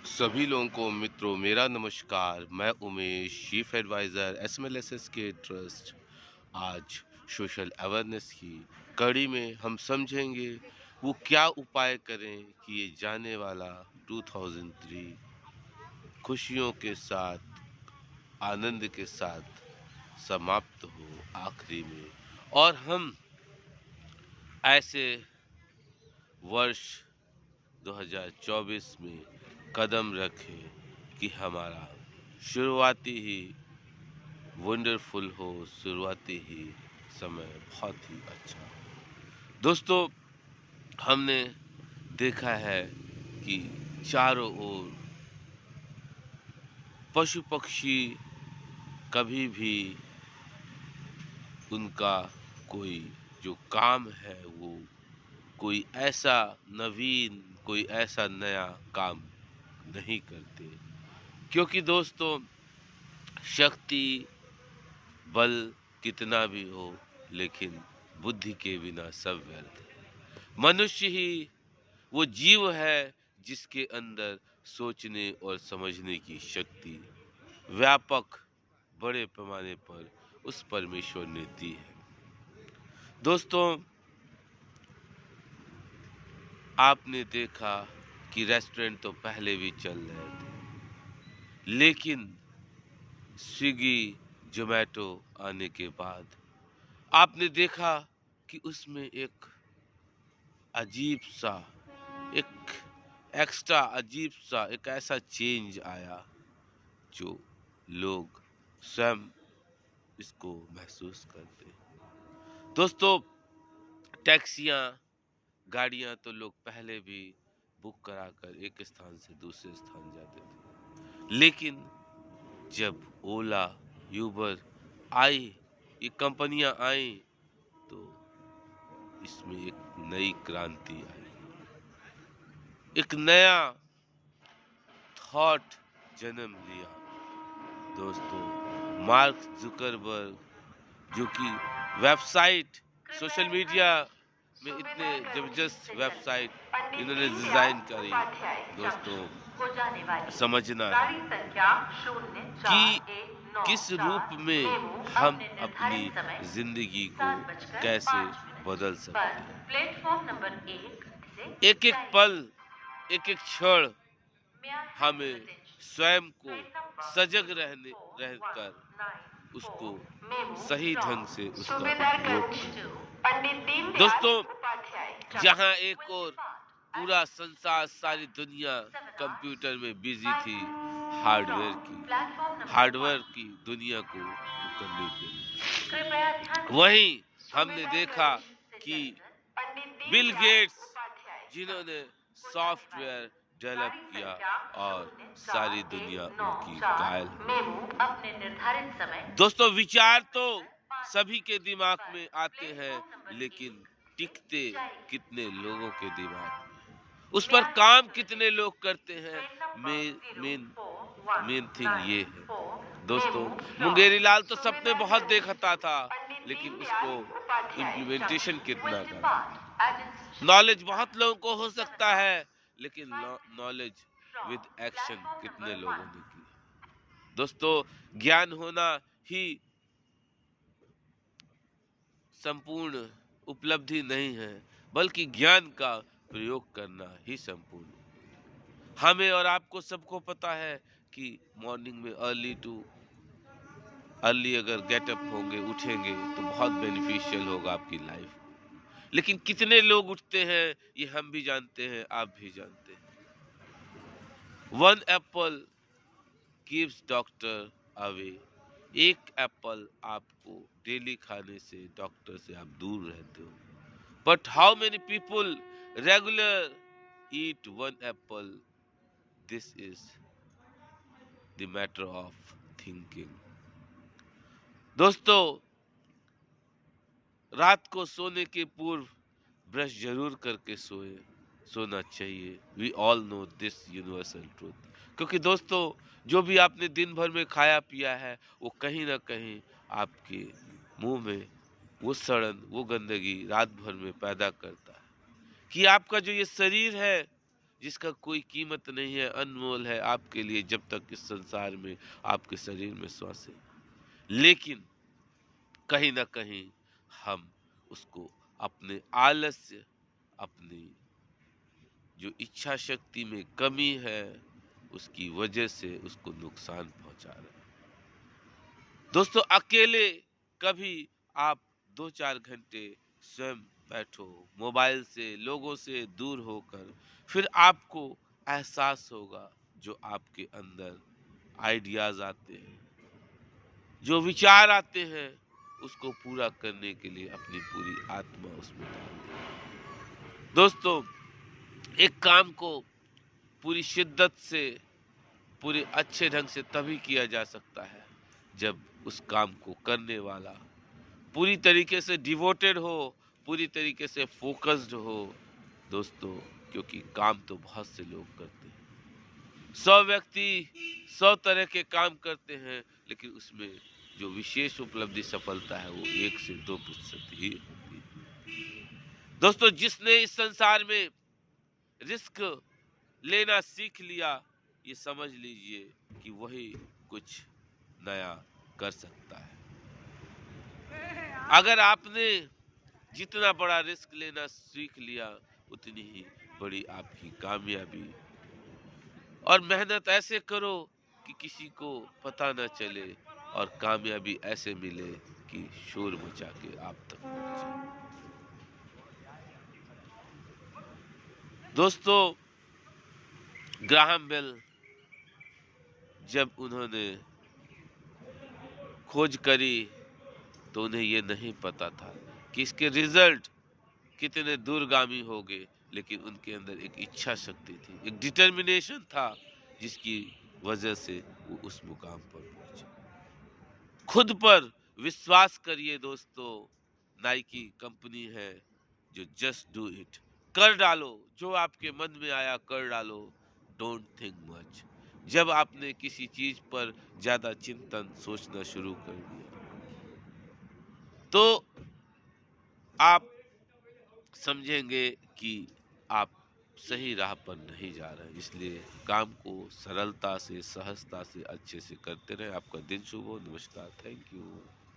सभी लोगों को मित्रों मेरा नमस्कार। मैं उमेश, चीफ एडवाइज़र एसएमएलएसएस के ट्रस्ट। आज सोशल अवेयरनेस की कड़ी में हम समझेंगे वो क्या उपाय करें कि ये जाने वाला 2003 खुशियों के साथ, आनंद के साथ समाप्त हो आखिरी में, और हम ऐसे वर्ष 2024 में कदम रखें कि हमारा शुरुआती ही वंडरफुल हो, शुरुआती ही समय बहुत ही अच्छा। दोस्तों, हमने देखा है कि चारों ओर पशु पक्षी कभी भी उनका कोई जो काम है वो कोई ऐसा नवीन, कोई ऐसा नया काम नहीं करते, क्योंकि दोस्तों शक्ति, बल कितना भी हो, लेकिन बुद्धि के बिना सब व्यर्थ है। मनुष्य ही वो जीव है जिसके अंदर सोचने और समझने की शक्ति व्यापक बड़े पैमाने पर उस परमेश्वर ने दी है। दोस्तों, आपने देखा कि रेस्टोरेंट तो पहले भी चल रहे थे, लेकिन स्विगी, जोमेटो आने के बाद आपने देखा कि उसमें एक अजीब सा, एक एक्स्ट्रा अजीब सा, एक ऐसा चेंज आया जो लोग स्वयं इसको महसूस करते हैं। दोस्तों, टैक्सियाँ, गाड़ियाँ तो लोग पहले भी बुक कराकर एक स्थान से दूसरे स्थान जाते थे। लेकिन जब ओला, यूबर आई, ये कंपनियाँ आईं, तो इसमें एक नई क्रांति आई। एक नया थॉट जन्म लिया। दोस्तों, मार्क जुकरबर्ग, जो कि वेबसाइट, सोशल मीडिया में इतने जबरदस्त वेबसाइट इन्होंने डिजाइन करी। दोस्तों, समझना है कि किस रूप में हम अपनी जिंदगी को कैसे बदल सकते हैं। एक एक पल, एक एक क्षण हमें स्वयं को सजग रहकर उसको सही ढंग से उसका उपयोग करना। दोस्तों, जहां एक और पूरा संसार, सारी दुनिया कंप्यूटर में बिजी थी, हार्डवेयर की दुनिया को वो करने के लिए, वहीं हमने देखा कि बिल गेट्स, जिन्होंने सॉफ्टवेयर डेवलप किया, और सारी दुनिया उनकी कायल हो गई। दोस्तों, विचार तो सभी के दिमाग में आते हैं, लेकिन टिकते कितने लोगों के दिमाग में, उस पर काम कितने लोग करते हैं, मेन मेन थिंग ये है। दोस्तों, मुंगेरी लाल तो सपने बहुत देखता था, लेकिन उसको इम्प्लीमेंटेशन कितना करना। नॉलेज बहुत लोगों को हो सकता है, लेकिन नॉलेज विद एक्शन कितने लोगों ने की। दोस्तों, ज्ञान होना ही संपूर्ण उपलब्धि नहीं है, बल्कि ज्ञान का प्रयोग करना ही संपूर्ण। हमें और आपको सबको पता है कि मॉर्निंग में अर्ली अगर गेटअप होंगे, उठेंगे, तो बहुत बेनिफिशियल होगा आपकी लाइफ को। लेकिन कितने लोग उठते हैं ये हम भी जानते हैं, आप भी जानते हैं। One Apple keeps doctor away. एक एप्पल आपको डेली खाने से डॉक्टर से आप दूर रहते हो। But how many people regular eat one Apple? This is the matter of thinking. दोस्तों, रात को सोने के पूर्व ब्रश जरूर करके सोना चाहिए। We all know this universal truth. क्योंकि दोस्तों, जो भी आपने दिन भर में खाया पिया है, वो कहीं ना कहीं आपके मुंह में वो सड़न, वो गंदगी रात भर में पैदा करता है। कि आपका जो ये शरीर है, जिसका कोई कीमत नहीं है, अनमोल है आपके लिए जब तक इस संसार में आपके शरीर में श्वास है। लेकिन कहीं न कहीं हम उसको अपने आलस्य, अपनी जो इच्छा शक्ति में कमी है, उसकी वजह से उसको नुकसान पहुँचा रहे हैं। दोस्तों, अकेले कभी आप 2-4 घंटे स्वयं बैठो, मोबाइल से, लोगों से दूर होकर, फिर आपको एहसास होगा जो आपके अंदर आइडियाज़ आते हैं, जो विचार आते हैं, उसको पूरा करने के लिए अपनी पूरी आत्मा उसमें डाल दें। दोस्तों, एक काम को पूरी शिद्दत से, पूरे अच्छे ढंग से तभी किया जा सकता है, जब उस काम को करने वाला पूरी तरीके से डिवोटेड हो, पूरी तरीके से फ़ोकस्ड हो। दोस्तों, क्योंकि काम तो बहुत से लोग करते हैं। 100 व्यक्ति 100 तरह के काम करते हैं, लेकिन उसमें जो विशेष उपलब्धि सफलता है वो 1 से 2% ही होती है। दोस्तों, जिसने इस संसार में रिस्क लेना सीख लिया, ये समझ लीजिए कि वही कुछ नया कर सकता है। अगर आपने जितना बड़ा रिस्क लेना सीख लिया, उतनी ही बड़ी आपकी कामयाबी। और मेहनत ऐसे करो कि किसी को पता न चले, और कामयाबी ऐसे मिले कि शोर मचा के आप तक पहुंचे। दोस्तों, ग्राहम बेल, जब उन्होंने खोज करी तो उन्हें ये नहीं पता था कि इसके रिजल्ट कितने दूरगामी होंगे, लेकिन उनके अंदर एक इच्छा शक्ति थी, एक डिटर्मिनेशन था, जिसकी वजह से वो उस मुकाम पर पहुंचे। खुद पर विश्वास करिए दोस्तों। नाइकी कंपनी है जो जस्ट डू इट, कर डालो, जो आपके मन में आया कर डालो, डोंट थिंक मच। जब आपने किसी चीज पर ज्यादा चिंतन सोचना शुरू कर दिया, तो आप समझेंगे कि आप सही राह पर नहीं जा रहे। इसलिए काम को सरलता से, सहजता से, अच्छे से करते रहे। आपका दिन शुभ हो। नमस्कार, थैंक यू।